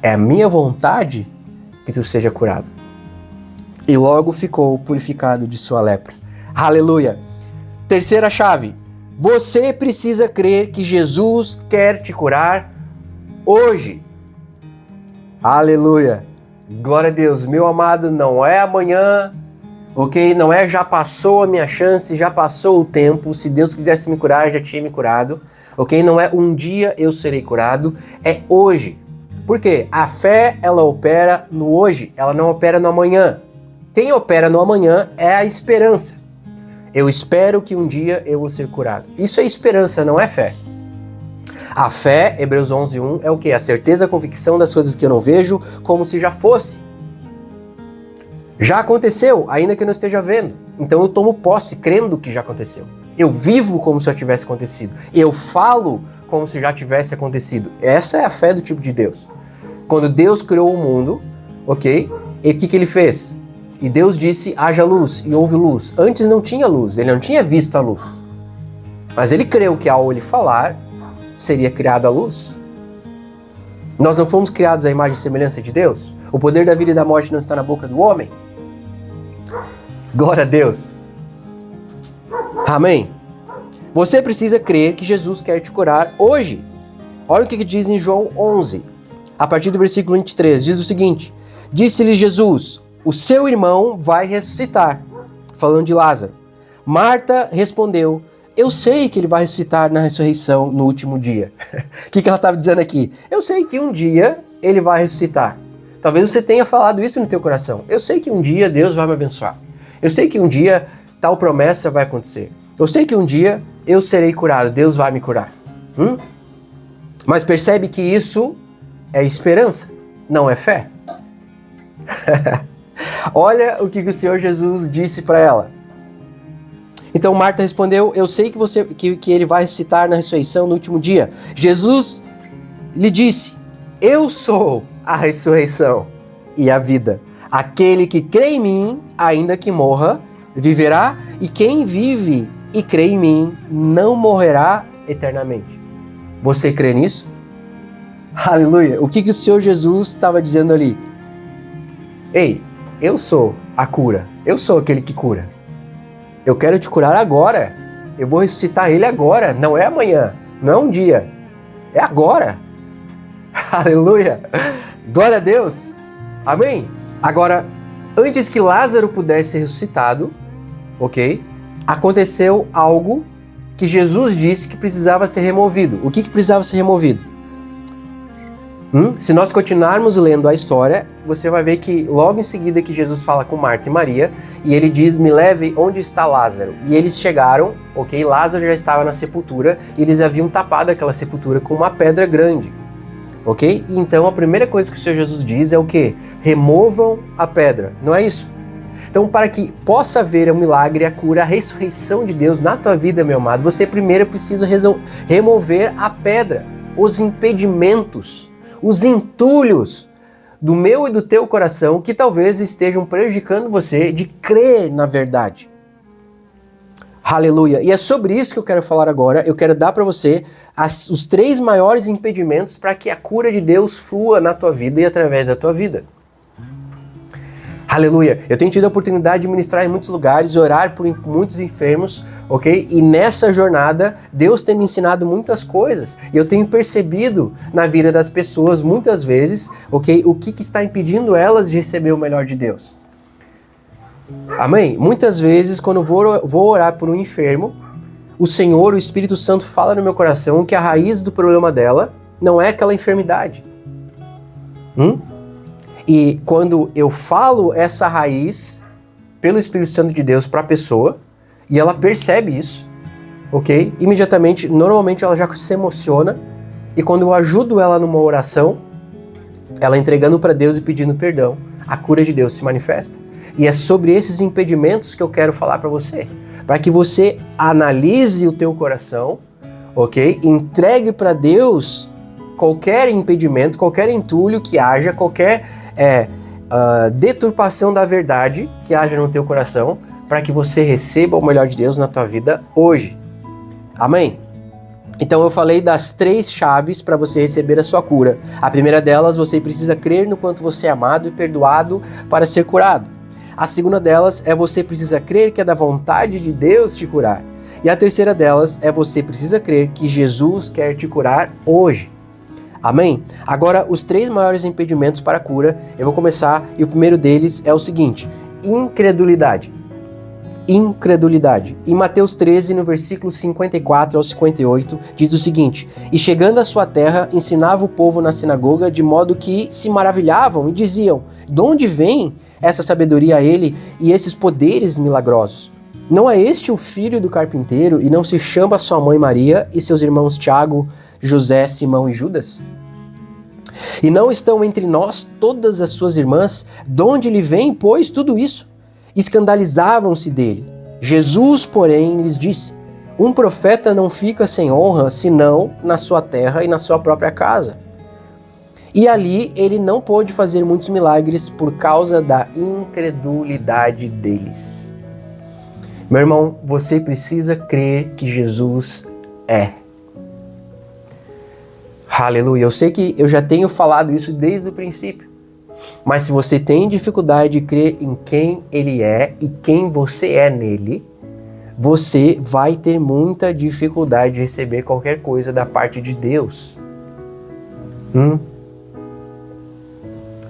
É a minha vontade que tu seja curado. E logo ficou purificado de sua lepra. Aleluia! Terceira chave. Você precisa crer que Jesus quer te curar hoje. Aleluia! Glória a Deus! Meu amado, não é amanhã, ok? Não é já passou a minha chance, já passou o tempo. Se Deus quisesse me curar, já tinha me curado. Ok? Não é um dia eu serei curado, é hoje. Por quê? A fé, ela opera no hoje, ela não opera no amanhã. Quem opera no amanhã é a esperança. Eu espero que um dia eu vou ser curado. Isso é esperança, não é fé. A fé, Hebreus 11:1, é o quê? A certeza, a convicção das coisas que eu não vejo, como se já fosse. Já aconteceu, ainda que eu não esteja vendo. Então eu tomo posse, crendo que já aconteceu. Eu vivo como se já tivesse acontecido. Eu falo como se já tivesse acontecido. Essa é a fé do tipo de Deus. Quando Deus criou o mundo, ok? E o que ele fez? E Deus disse: haja luz, e houve luz. Antes não tinha luz, ele não tinha visto a luz. Mas ele creu que ao ele falar, seria criada a luz. Nós não fomos criados à imagem e semelhança de Deus? O poder da vida e da morte não está na boca do homem? Glória a Deus! Amém? Você precisa crer que Jesus quer te curar hoje. Olha o que diz em João 11, a partir do versículo 23. Diz o seguinte: Disse-lhe Jesus: O seu irmão vai ressuscitar. Falando de Lázaro. Marta respondeu: Eu sei que ele vai ressuscitar na ressurreição no último dia. O que ela estava dizendo aqui? Eu sei que um dia ele vai ressuscitar. Talvez você tenha falado isso no teu coração. Eu sei que um dia Deus vai me abençoar. Eu sei que um dia tal promessa vai acontecer. Eu sei que um dia eu serei curado, Deus vai me curar. Mas percebe que isso é esperança, não é fé. Olha o que o Senhor Jesus disse para ela. Então Marta respondeu: Eu sei que ele vai ressuscitar na ressurreição no último dia. Jesus lhe disse: Eu sou a ressurreição e a vida. Aquele que crê em mim, ainda que morra, viverá, e quem vive e crê em mim não morrerá eternamente. Você crê nisso? Aleluia! O que o Senhor Jesus estava dizendo ali? Ei, eu sou a cura. Eu sou aquele que cura. Eu quero te curar agora. Eu vou ressuscitar ele agora. Não é amanhã. Não é um dia. É agora. Aleluia! Glória a Deus! Amém? Agora, antes que Lázaro pudesse ser ressuscitado, ok? Aconteceu algo que Jesus disse que precisava ser removido. O que precisava ser removido? Se nós continuarmos lendo a história, você vai ver que logo em seguida que Jesus fala com Marta e Maria, e ele diz, me leve onde está Lázaro. E eles chegaram, ok? Lázaro já estava na sepultura, e eles haviam tapado aquela sepultura com uma pedra grande, ok? Então a primeira coisa que o Senhor Jesus diz é o quê? Removam a pedra, não é isso? Então, para que possa haver o milagre, a cura, a ressurreição de Deus na tua vida, meu amado, você primeiro precisa remover a pedra, os impedimentos, os entulhos do meu e do teu coração que talvez estejam prejudicando você de crer na verdade. Aleluia! E é sobre isso que eu quero falar agora. Eu quero dar para você os 3 maiores impedimentos para que a cura de Deus flua na tua vida e através da tua vida. Aleluia! Eu tenho tido a oportunidade de ministrar em muitos lugares, orar por muitos enfermos, ok? E nessa jornada, Deus tem me ensinado muitas coisas. E eu tenho percebido na vida das pessoas, muitas vezes, ok? O que está impedindo elas de receber o melhor de Deus. Amém? Muitas vezes, quando eu vou orar por um enfermo, o Senhor, o Espírito Santo fala no meu coração que a raiz do problema dela não é aquela enfermidade. E quando eu falo essa raiz pelo Espírito Santo de Deus para a pessoa, e ela percebe isso, ok? Imediatamente, normalmente ela já se emociona, e quando eu ajudo ela numa oração, ela entregando para Deus e pedindo perdão, a cura de Deus se manifesta. E é sobre esses impedimentos que eu quero falar para você, para que você analise o teu coração, ok? Entregue para Deus qualquer impedimento, qualquer entulho que haja, qualquer deturpação da verdade que haja no teu coração, para que você receba o melhor de Deus na tua vida hoje. Amém? Então eu falei das 3 chaves para você receber a sua cura. A primeira delas, você precisa crer no quanto você é amado e perdoado para ser curado. A segunda delas é você precisa crer que é da vontade de Deus te curar. E a terceira delas é você precisa crer que Jesus quer te curar hoje. Amém? Agora, os 3 maiores impedimentos para a cura, eu vou começar, e o primeiro deles é o seguinte: incredulidade. Incredulidade. Em Mateus 13, no versículo 54 ao 58, diz o seguinte: e chegando à sua terra, ensinava o povo na sinagoga, de modo que se maravilhavam e diziam, de onde vem essa sabedoria a ele e esses poderes milagrosos? Não é este o filho do carpinteiro, e não se chama sua mãe Maria e seus irmãos Tiago, José, Simão e Judas? E não estão entre nós todas as suas irmãs? De onde lhe vem, pois, tudo isso? Escandalizavam-se dele. Jesus, porém, lhes disse: um profeta não fica sem honra, senão na sua terra e na sua própria casa. E ali ele não pôde fazer muitos milagres por causa da incredulidade deles. Meu irmão, você precisa crer que Jesus é. Aleluia. Eu sei que eu já tenho falado isso desde o princípio. Mas se você tem dificuldade de crer em quem Ele é e quem você é nele, você vai ter muita dificuldade de receber qualquer coisa da parte de Deus.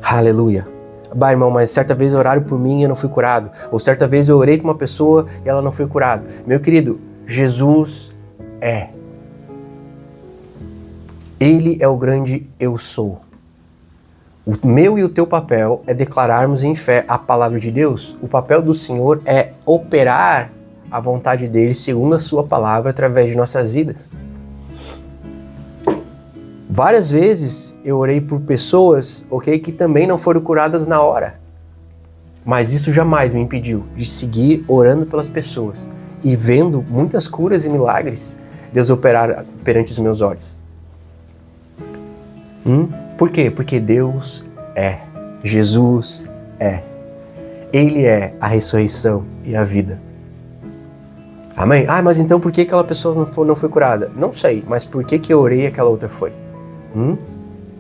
Aleluia. Bah, irmão, mas certa vez oraram por mim e eu não fui curado. Ou certa vez eu orei por uma pessoa e ela não foi curada. Meu querido, Jesus é. Ele é o grande eu sou. O meu e o teu papel é declararmos em fé a palavra de Deus. O papel do Senhor é operar a vontade dele segundo a sua palavra através de nossas vidas. Várias vezes eu orei por pessoas, ok, que também não foram curadas na hora. Mas isso jamais me impediu de seguir orando pelas pessoas e vendo muitas curas e milagres Deus operar perante os meus olhos. Por quê? Porque Deus é. Jesus é. Ele é a ressurreição e a vida. Amém? Mas então por que aquela pessoa não foi curada? Não sei, mas por que eu orei e aquela outra foi?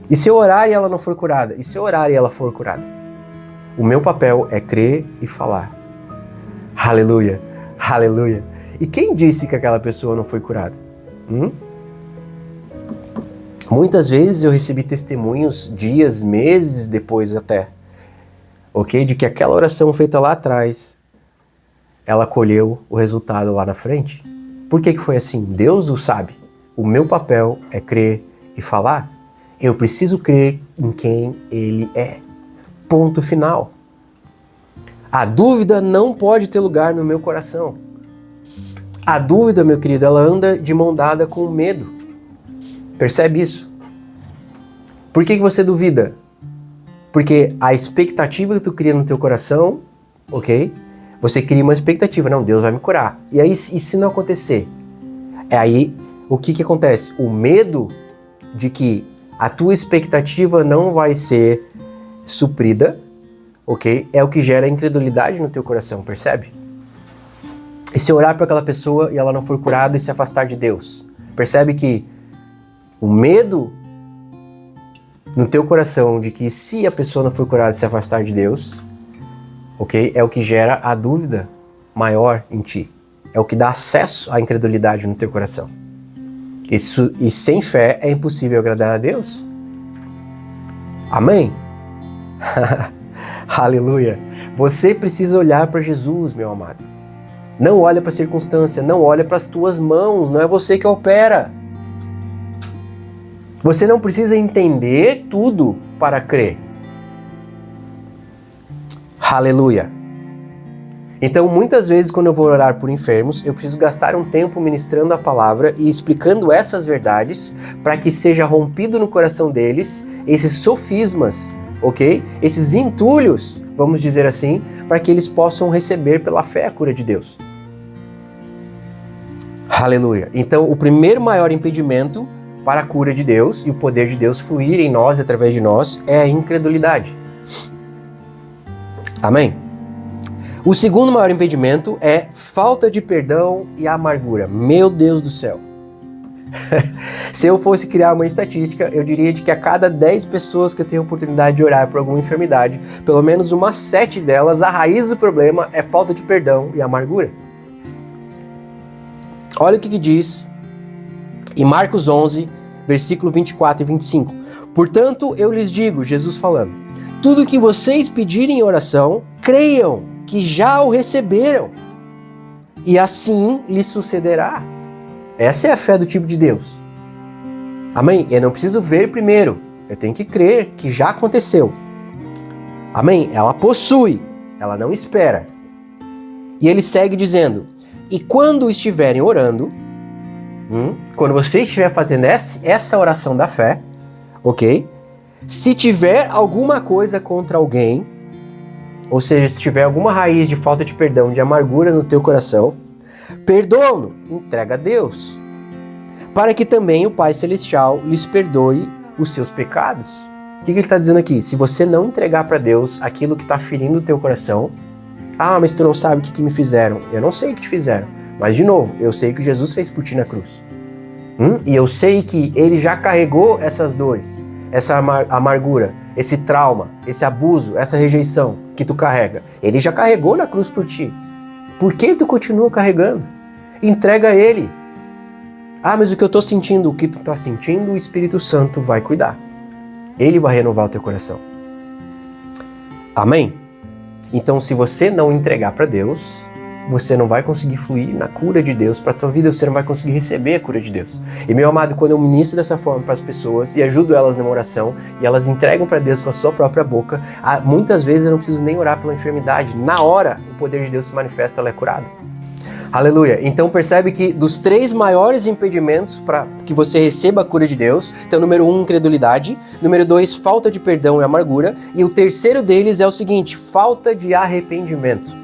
E se eu orar e ela não for curada? E se eu orar e ela for curada? O meu papel é crer e falar. Aleluia, aleluia. E quem disse que aquela pessoa não foi curada? Muitas vezes eu recebi testemunhos dias, meses depois até, ok? De que aquela oração feita lá atrás, ela colheu o resultado lá na frente. Por que foi assim? Deus o sabe. O meu papel é crer e falar. Eu preciso crer em quem Ele é. Ponto final. A dúvida não pode ter lugar no meu coração. A dúvida, meu querido, ela anda de mão dada com o medo. Percebe isso? Por que você duvida? Porque a expectativa que tu cria no teu coração, ok? Você cria uma expectativa, não, Deus vai me curar. E aí, e se não acontecer? Aí, o que acontece? O medo de que a tua expectativa não vai ser suprida, ok? É o que gera incredulidade no teu coração, percebe? E se orar para aquela pessoa e ela não for curada e se afastar de Deus? Percebe que o medo no teu coração de que se a pessoa não for curada e se afastar de Deus, ok? É o que gera a dúvida maior em ti. É o que dá acesso à incredulidade no teu coração. E sem fé é impossível agradar a Deus. Amém? Aleluia. Você precisa olhar para Jesus, meu amado. Não olha para a circunstância, não olha para as tuas mãos, não é você que opera. Você não precisa entender tudo para crer. Aleluia. Então, muitas vezes, quando eu vou orar por enfermos, eu preciso gastar um tempo ministrando a palavra e explicando essas verdades para que seja rompido no coração deles esses sofismas, ok? Esses entulhos, vamos dizer assim, para que eles possam receber pela fé a cura de Deus. Aleluia. Então, o primeiro maior impedimento para a cura de Deus e o poder de Deus fluir em nós, através de nós, é a incredulidade. Amém? O segundo maior impedimento é falta de perdão e amargura. Meu Deus do céu. Se eu fosse criar uma estatística, eu diria de que a cada 10 pessoas que eu tenho a oportunidade de orar por alguma enfermidade, pelo menos umas 7 delas, a raiz do problema é falta de perdão e amargura. Olha o que diz em Marcos 11, versículo 24 e 25. Portanto, eu lhes digo, Jesus falando, tudo que vocês pedirem em oração, creiam que já o receberam, e assim lhes sucederá. Essa é a fé do tipo de Deus. Amém? Eu não preciso ver primeiro, eu tenho que crer que já aconteceu. Amém? Ela possui, ela não espera. E ele segue dizendo, e quando estiverem orando, quando você estiver fazendo essa oração da fé, ok? Se tiver alguma coisa contra alguém, ou seja, se tiver alguma raiz de falta de perdão, de amargura no teu coração, perdoa-no, entrega a Deus, para que também o Pai Celestial lhes perdoe os seus pecados. O que ele está dizendo aqui? Se você não entregar para Deus aquilo que está ferindo o teu coração, mas tu não sabe o que me fizeram. Eu não sei o que te fizeram, mas de novo, eu sei o que Jesus fez por ti na cruz. E eu sei que Ele já carregou essas dores, essa amargura, esse trauma, esse abuso, essa rejeição que tu carrega. Ele já carregou na cruz por ti. Por que tu continua carregando? Entrega a Ele. Mas o que eu estou sentindo, o que tu está sentindo, o Espírito Santo vai cuidar. Ele vai renovar o teu coração. Amém? Então, se você não entregar para Deus, você não vai conseguir fluir na cura de Deus para a tua vida, você não vai conseguir receber a cura de Deus. E meu amado, quando eu ministro dessa forma para as pessoas e ajudo elas numa oração e elas entregam para Deus com a sua própria boca, muitas vezes eu não preciso nem orar pela enfermidade. Na hora, o poder de Deus se manifesta, ela é curada. Aleluia. Então percebe que dos 3 maiores impedimentos para que você receba a cura de Deus, então número 1, incredulidade, número 2, falta de perdão e amargura, e o terceiro deles é o seguinte, falta de arrependimento.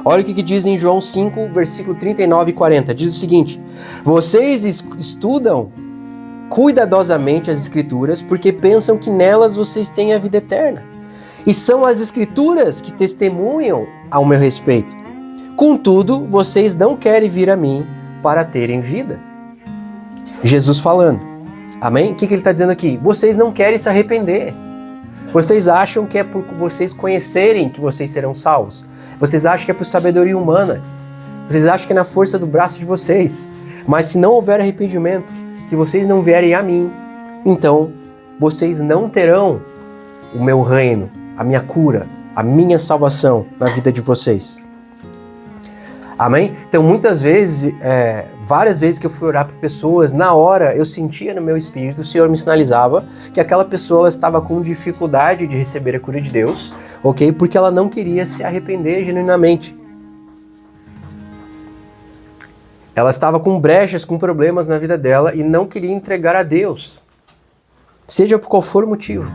Olha o que diz em João 5, versículo 39 e 40. Diz o seguinte, vocês estudam cuidadosamente as Escrituras porque pensam que nelas vocês têm a vida eterna. E são as Escrituras que testemunham ao meu respeito. Contudo, vocês não querem vir a mim para terem vida. Jesus falando. Amém? O que ele está dizendo aqui? Vocês não querem se arrepender. Vocês acham que é por vocês conhecerem que vocês serão salvos. Vocês acham que é por sabedoria humana. Vocês acham que é na força do braço de vocês. Mas se não houver arrependimento, se vocês não vierem a mim, então vocês não terão o meu reino, a minha cura, a minha salvação na vida de vocês. Amém? Então muitas vezes, várias vezes que eu fui orar por pessoas, na hora eu sentia no meu espírito, o Senhor me sinalizava que aquela pessoa ela estava com dificuldade de receber a cura de Deus, ok? Porque ela não queria se arrepender genuinamente. Ela estava com brechas, com problemas na vida dela e não queria entregar a Deus, seja por qual for o motivo.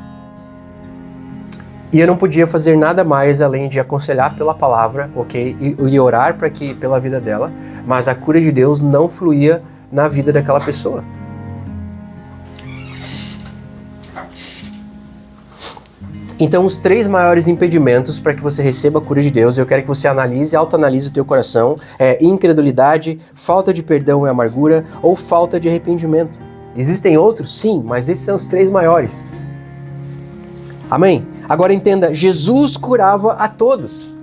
E eu não podia fazer nada mais além de aconselhar pela palavra, ok? E orar pela vida dela, mas a cura de Deus não fluía na vida daquela pessoa. Então, os 3 maiores impedimentos para que você receba a cura de Deus, eu quero que você analise, autoanalise o teu coração, incredulidade, falta de perdão e amargura ou falta de arrependimento. Existem outros? Sim, mas esses são os 3 maiores. Amém? Agora entenda, Jesus curava a todos.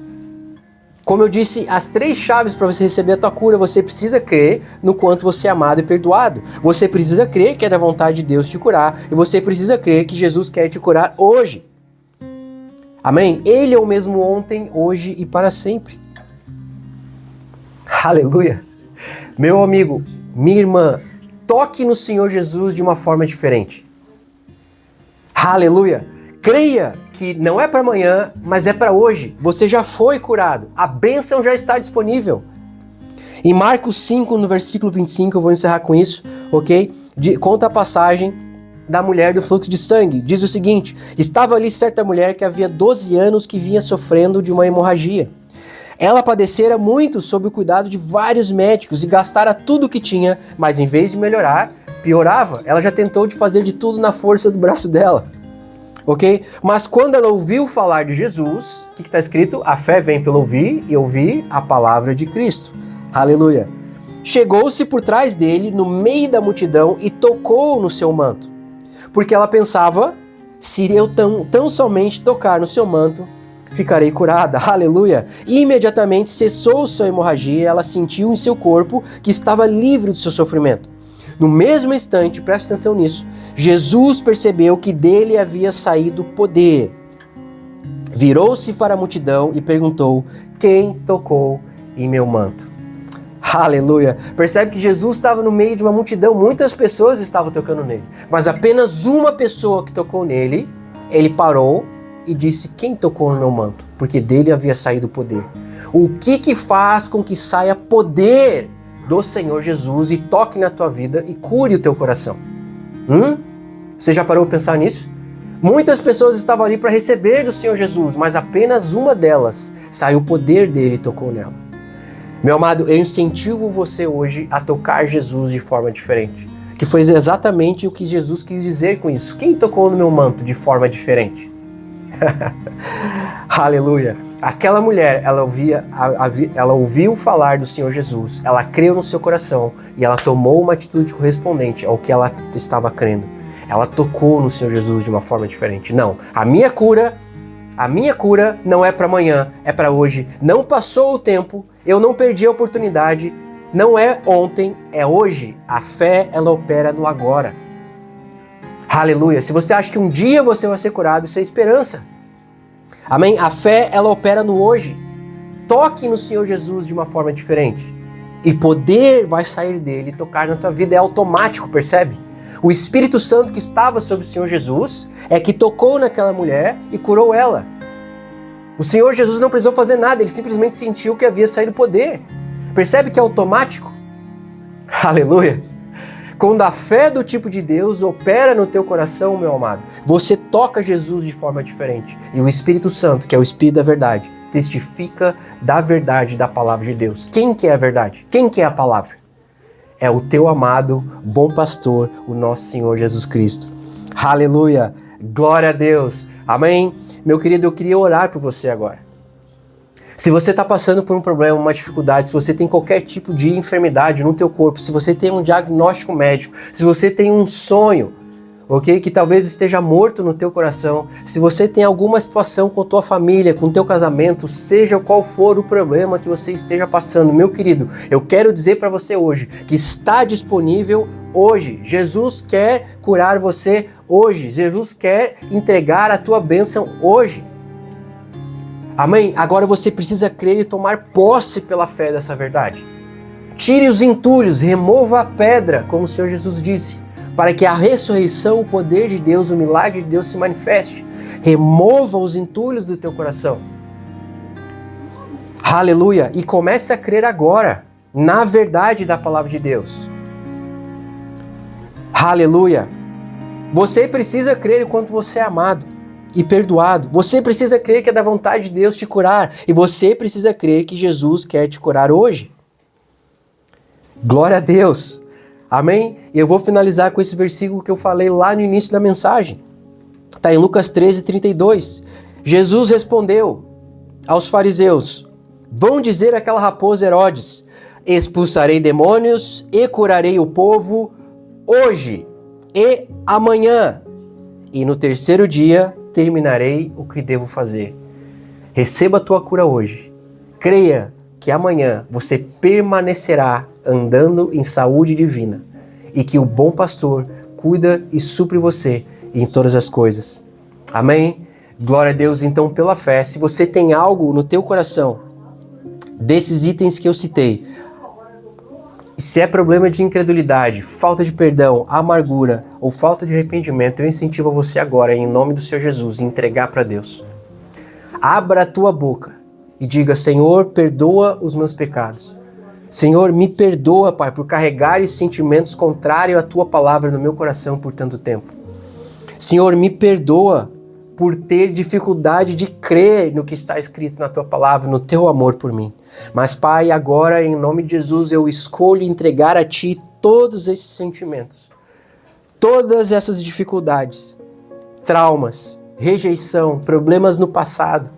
Como eu disse, as 3 chaves para você receber a tua cura, você precisa crer no quanto você é amado e perdoado. Você precisa crer que é da vontade de Deus te curar. E você precisa crer que Jesus quer te curar hoje. Amém? Ele é o mesmo ontem, hoje e para sempre. Aleluia! Meu amigo, minha irmã, toque no Senhor Jesus de uma forma diferente. Aleluia! Creia que não é para amanhã, mas é para hoje. Você já foi curado. A bênção já está disponível. Em Marcos 5, no versículo 25, eu vou encerrar com isso, ok? Conta a passagem da mulher do fluxo de sangue. Diz o seguinte: estava ali certa mulher que havia 12 anos que vinha sofrendo de uma hemorragia. Ela padecera muito sob o cuidado de vários médicos e gastara tudo o que tinha, mas em vez de melhorar, piorava. Ela já tentou de fazer de tudo na força do braço dela. Ok? Mas quando ela ouviu falar de Jesus, o que está escrito? A fé vem pelo ouvir e ouvir a palavra de Cristo. Aleluia! Chegou-se por trás dele, no meio da multidão, e tocou no seu manto. Porque ela pensava, se eu tão somente tocar no seu manto, ficarei curada. Aleluia! E imediatamente cessou sua hemorragia e ela sentiu em seu corpo que estava livre do seu sofrimento. No mesmo instante, preste atenção nisso, Jesus percebeu que dele havia saído poder. Virou-se para a multidão e perguntou: quem tocou em meu manto? Aleluia! Percebe que Jesus estava no meio de uma multidão, muitas pessoas estavam tocando nele, mas apenas uma pessoa que tocou nele, ele parou e disse: quem tocou no meu manto? Porque dele havia saído poder. O que faz com que saia poder do Senhor Jesus e toque na tua vida e cure o teu coração? Você já parou para pensar nisso? Muitas pessoas estavam ali para receber do Senhor Jesus, mas apenas uma delas saiu o poder dele e tocou nela. Meu amado, eu incentivo você hoje a tocar Jesus de forma diferente, que foi exatamente o que Jesus quis dizer com isso. Quem tocou no meu manto de forma diferente? Aleluia! Aquela mulher, ela ouviu falar do Senhor Jesus, ela creu no seu coração e ela tomou uma atitude correspondente ao que ela estava crendo. Ela tocou no Senhor Jesus de uma forma diferente. Não, a minha cura não é para amanhã, é para hoje. Não passou o tempo, eu não perdi a oportunidade, não é ontem, é hoje. A fé, ela opera no agora. Aleluia! Se você acha que um dia você vai ser curado, isso é esperança. Amém? A fé, ela opera no hoje. Toque no Senhor Jesus de uma forma diferente. E poder vai sair dele e tocar na tua vida. É automático, percebe? O Espírito Santo que estava sobre o Senhor Jesus é que tocou naquela mulher e curou ela. O Senhor Jesus não precisou fazer nada, ele simplesmente sentiu que havia saído poder. Percebe que é automático? Aleluia! Quando a fé do tipo de Deus opera no teu coração, meu amado, você toca Jesus de forma diferente. E o Espírito Santo, que é o Espírito da verdade, testifica da verdade da palavra de Deus. Quem que é a verdade? Quem que é a palavra? É o teu amado, bom pastor, o nosso Senhor Jesus Cristo. Aleluia! Glória a Deus. Amém? Meu querido, eu queria orar por você agora. Se você está passando por um problema, uma dificuldade, se você tem qualquer tipo de enfermidade no teu corpo, se você tem um diagnóstico médico, se você tem um sonho, ok, que talvez esteja morto no teu coração, se você tem alguma situação com a tua família, com o teu casamento, seja qual for o problema que você esteja passando, meu querido, eu quero dizer para você hoje que está disponível hoje. Jesus quer curar você hoje. Jesus quer entregar a tua bênção hoje. Amém? Agora você precisa crer e tomar posse pela fé dessa verdade. Tire os entulhos, remova a pedra, como o Senhor Jesus disse, para que a ressurreição, o poder de Deus, o milagre de Deus se manifeste. Remova os entulhos do teu coração. Aleluia! E comece a crer agora na verdade da palavra de Deus. Aleluia! Você precisa crer enquanto você é amado e perdoado. Você precisa crer que é da vontade de Deus te curar. E você precisa crer que Jesus quer te curar hoje. Glória a Deus. Amém? E eu vou finalizar com esse versículo que eu falei lá no início da mensagem. Está em Lucas 13:32. Jesus respondeu aos fariseus: vão dizer àquela raposa Herodes: expulsarei demônios e curarei o povo hoje e amanhã. E no terceiro dia terminarei o que devo fazer. Receba a tua cura hoje. Creia que amanhã você permanecerá andando em saúde divina e que o bom pastor cuida e supre você em todas as coisas. Amém? Glória a Deus. Então, pela fé, se você tem algo no teu coração desses itens que eu citei, se é problema de incredulidade, falta de perdão, amargura ou falta de arrependimento, eu incentivo você agora, em nome do Senhor Jesus, a entregar para Deus. Abra a tua boca e diga: Senhor, perdoa os meus pecados. Senhor, me perdoa, Pai, por carregar esses sentimentos contrários à tua palavra no meu coração por tanto tempo. Senhor, me perdoa por ter dificuldade de crer no que está escrito na tua palavra, no teu amor por mim. Mas, Pai, agora, em nome de Jesus, eu escolho entregar a Ti todos esses sentimentos, todas essas dificuldades, traumas, rejeição, problemas no passado,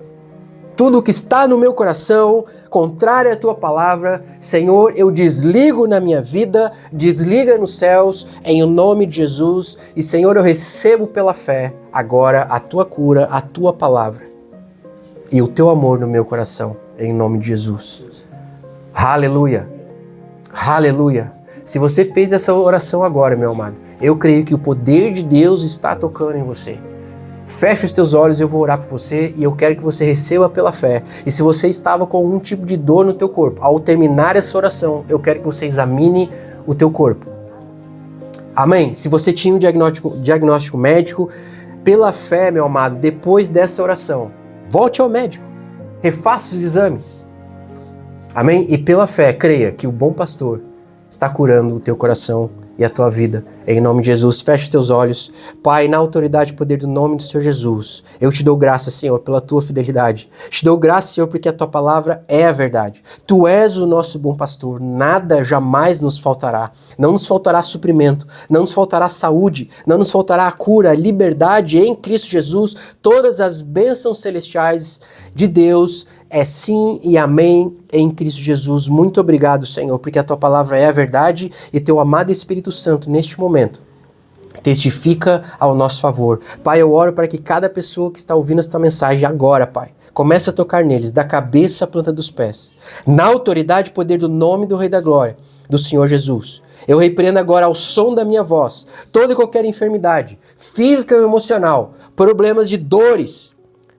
tudo que está no meu coração, contrário à Tua palavra, Senhor, eu desligo na minha vida, desliga nos céus, em nome de Jesus, e Senhor, eu recebo pela fé agora a Tua cura, a Tua palavra e o Teu amor no meu coração. Em nome de Jesus. Aleluia. Aleluia. Se você fez essa oração agora, meu amado, eu creio que o poder de Deus está tocando em você. Feche os teus olhos, eu vou orar por você e eu quero que você receba pela fé. E se você estava com algum tipo de dor no teu corpo, ao terminar essa oração, eu quero que você examine o teu corpo. Amém? Se você tinha um diagnóstico médico, pela fé, meu amado, depois dessa oração, volte ao médico. Refaça os exames. Amém? E pela fé, creia que o bom pastor está curando o teu coração e a tua vida. Em nome de Jesus, feche os teus olhos. Pai, na autoridade e poder do nome do Senhor Jesus, eu te dou graça, Senhor, pela tua fidelidade. Te dou graça, Senhor, porque a tua palavra é a verdade. Tu és o nosso bom pastor, nada jamais nos faltará. Não nos faltará suprimento, não nos faltará saúde, não nos faltará a cura, a liberdade em Cristo Jesus. Todas as bênçãos celestiais de Deus é sim e amém em Cristo Jesus. Muito obrigado, Senhor, porque a tua palavra é a verdade e teu amado Espírito Santo, neste momento, testifica ao nosso favor. Pai, eu oro para que cada pessoa que está ouvindo esta mensagem agora, Pai, comece a tocar neles, da cabeça à planta dos pés, na autoridade e poder do nome do Rei da Glória, do Senhor Jesus. Eu repreendo agora ao som da minha voz toda e qualquer enfermidade, física ou emocional, problemas de dores,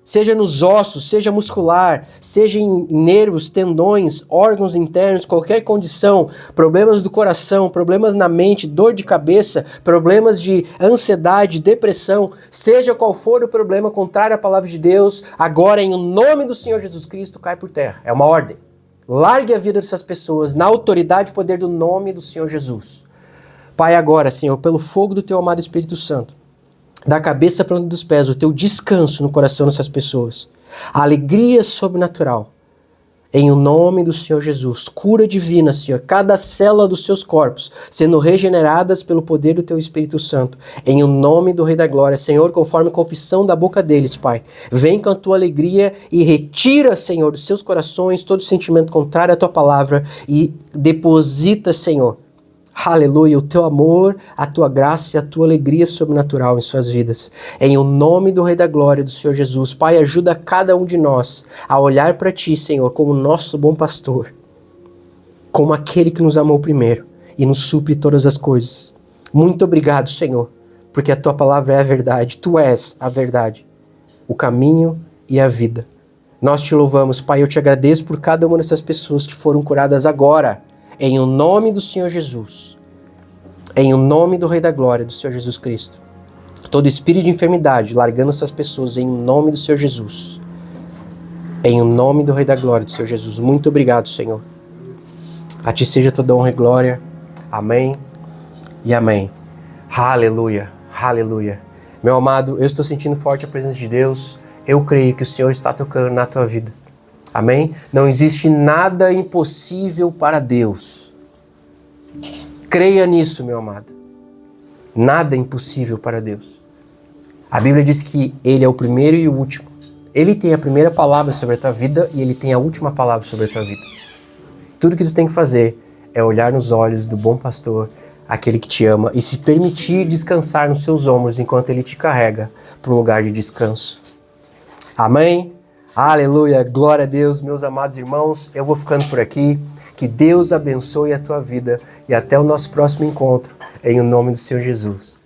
seja nos ossos, seja muscular, seja em nervos, tendões, órgãos internos, qualquer condição, problemas do coração, problemas na mente, dor de cabeça, problemas de ansiedade, depressão, seja qual for o problema contrário à palavra de Deus, agora em nome do Senhor Jesus Cristo cai por terra. É uma ordem. Largue a vida dessas pessoas na autoridade e poder do nome do Senhor Jesus. Pai, agora, Senhor, pelo fogo do teu amado Espírito Santo, da cabeça para onde dos pés, o teu descanso no coração dessas pessoas. A alegria sobrenatural. Em o nome do Senhor Jesus, cura divina, Senhor, cada célula dos seus corpos, sendo regeneradas pelo poder do Teu Espírito Santo. Em o nome do Rei da Glória, Senhor, conforme a confissão da boca deles, Pai. Vem com a Tua alegria e retira, Senhor, dos seus corações todo sentimento contrário à Tua palavra e deposita, Senhor, aleluia, o Teu amor, a Tua graça e a Tua alegria sobrenatural em suas vidas. Em o nome do Rei da Glória, do Senhor Jesus, Pai, ajuda cada um de nós a olhar para Ti, Senhor, como nosso bom pastor, como aquele que nos amou primeiro e nos supre todas as coisas. Muito obrigado, Senhor, porque a Tua palavra é a verdade. Tu és a verdade, o caminho e a vida. Nós Te louvamos, Pai, eu Te agradeço por cada uma dessas pessoas que foram curadas agora, em o nome do Senhor Jesus, em o nome do Rei da Glória, do Senhor Jesus Cristo. Todo espírito de enfermidade, largando essas pessoas em nome do Senhor Jesus. Em o nome do Rei da Glória, do Senhor Jesus. Muito obrigado, Senhor. A Ti seja toda honra e glória. Amém e amém. Aleluia, aleluia. Meu amado, eu estou sentindo forte a presença de Deus. Eu creio que o Senhor está tocando na tua vida. Amém? Não existe nada impossível para Deus. Creia nisso, meu amado. Nada é impossível para Deus. A Bíblia diz que Ele é o primeiro e o último. Ele tem a primeira palavra sobre a tua vida e Ele tem a última palavra sobre a tua vida. Tudo que tu tem que fazer é olhar nos olhos do bom pastor, aquele que te ama, e se permitir descansar nos seus ombros enquanto Ele te carrega para um lugar de descanso. Amém? Aleluia, glória a Deus, meus amados irmãos, eu vou ficando por aqui, que Deus abençoe a tua vida e até o nosso próximo encontro, em o nome do Senhor Jesus.